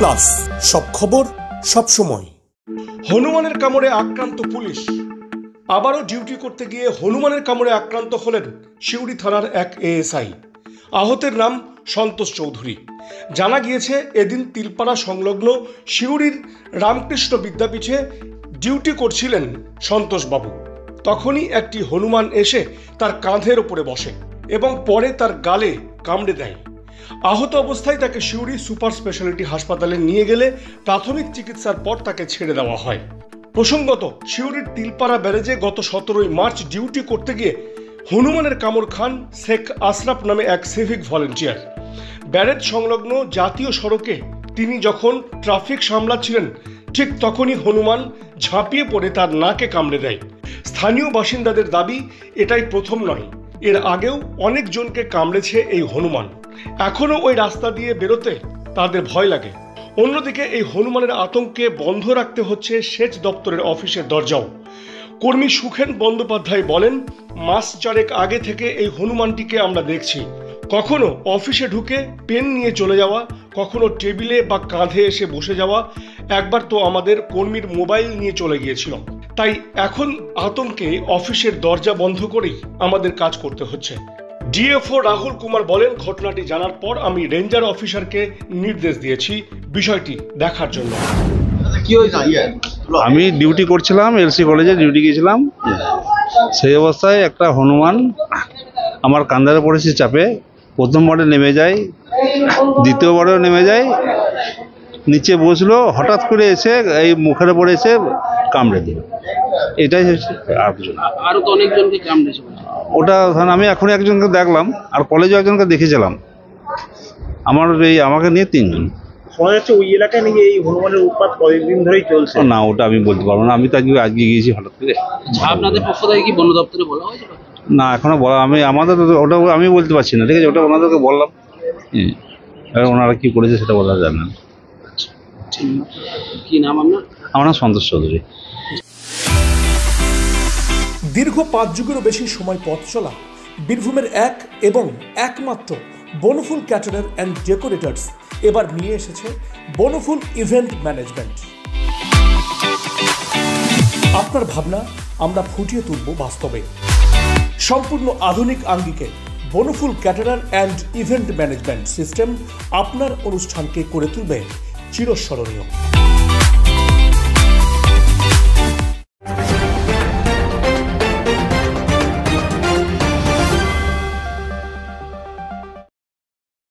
Plus, সব খবর সব সময়। হনুমানের কামড়ে আক্রান্ত পুলিশ। আবারও ডিউটি করতে গিয়ে হনুমানের কামড়ে আক্রান্ত হলেন সিউড়ি থানার এক এএসআই। আহতের নাম সন্তোষ চৌধুরী। জানা গিয়েছে, এদিন তিলপাড়া সংলগ্ন সিউড়ির রামকৃষ্ণ বিদ্যাপীঠে ডিউটি করছিলেন সন্তোষবাবু। তখনই একটি হনুমান এসে তার কাঁধের ওপরে বসে এবং পরে তার গালে কামড়ে দেয়। আহত অবস্থায় তাকে সিউড়ি সুপার স্পেশালিটি হাসপাতালে নিয়ে গেলে প্রাথমিক চিকিৎসার পর তাকে ছেড়ে দেওয়া হয়। প্রসঙ্গত, সিউড়ির তিলপাড়া ব্যারেজে গত 17 মার্চ ডিউটি করতে গিয়ে হনুমানের কামড় খান শেখ আশরাফ নামে এক সিভিক ভলেন্টিয়ার। ব্যারেজ সংলগ্ন জাতীয় সড়কে তিনি যখন ট্রাফিক সামলাচ্ছিলেন, ঠিক তখনই হনুমান ঝাঁপিয়ে পড়ে তার নাকে কামড়ে দেয়। স্থানীয় বাসিন্দাদের দাবি, এটাই প্রথম নয়, এর আগেও অনেকজনকে কামড়েছে এই হনুমান। এখনও ওই রাস্তা দিয়ে বেরোতে তাদের ভয় লাগে। অন্যদিকে এই হনুমানের আতঙ্কে বন্ধ রাখতে হচ্ছে সেচ দপ্তরের অফিসের দরজাও। কর্মী সুখেন বন্দ্যোপাধ্যায় বলেন, মাস চারেক আগে থেকে এই হনুমানটিকে আমরা দেখছি। কখনো অফিসে ঢুকে পেন নিয়ে চলে যাওয়া, কখনো টেবিলে বা কাঁধে এসে বসে যাওয়া, একবার তো আমাদের কর্মীর মোবাইল নিয়ে চলে গিয়েছিল। তাই এখন আতঙ্কে অফিসের দরজা বন্ধ করেই আমাদের কাজ করতে হচ্ছে। ডিএফও রাহুল কুমার বলেন, ঘটনাটি জানার পর আমি রেঞ্জার অফিসারকে নির্দেশ দিয়েছি বিষয়টি দেখার জন্য। আমি ডিউটি করছিলাম, এলসি কলেজে ডিউটি গিয়েছিলাম। সেই অবস্থায় একটা হনুমান আমার কান্দারে পড়েছে চাপে। প্রথমবারে নেমে যায়, দ্বিতীয়বারেও নেমে যায়, নিচে বসলো, হঠাৎ করে এসে এই মুখের উপরে এসে কামড়ে দিল। এটাই হচ্ছে, আর কিছু না। আরো তো অনেকজনকে কামড়েছে। ওটা আমি এখন একজনকে দেখলাম, আর কলেজে একজনকে দেখেছিলাম। আমাকে নিয়ে 3 জন। শোনা যাচ্ছে ওই এলাকায় নাকি এই হনুমানের উৎপাত কয়েকদিন ধরেই চলছে। না, ওটা আমি বলতে পারবো না, আমি তো আজকে গিয়েছি হঠাৎ করে। আপনাদের পক্ষ থেকে কি বন দপ্তরে বলা হয়েছিল? না, এখনো বলা, আমাদের ওটা আমি বলতে পারছি না, ঠিক আছে? ওটা ওনাদেরকে বললাম, ওনারা কি করেছে সেটা বলা যায় না। কি নাম আপনার? আমার নাম সন্তোষ চৌধুরী। দীর্ঘ 5 যুগেরও বেশি সময় পথ চলা বীরভূমের এক এবং একমাত্র বনফুল ক্যাটারার অ্যান্ড ডেকোরেটার্স এবার নিয়ে এসেছে বনফুল ইভেন্ট ম্যানেজমেন্ট। আপনার ভাবনা আমরা ফুটিয়ে তুলব বাস্তবে। সম্পূর্ণ আধুনিক আঙ্গিকে Banaphool caterer and event management system আপনার অনুষ্ঠানকে করে তুলবে চিরস্মরণীয়।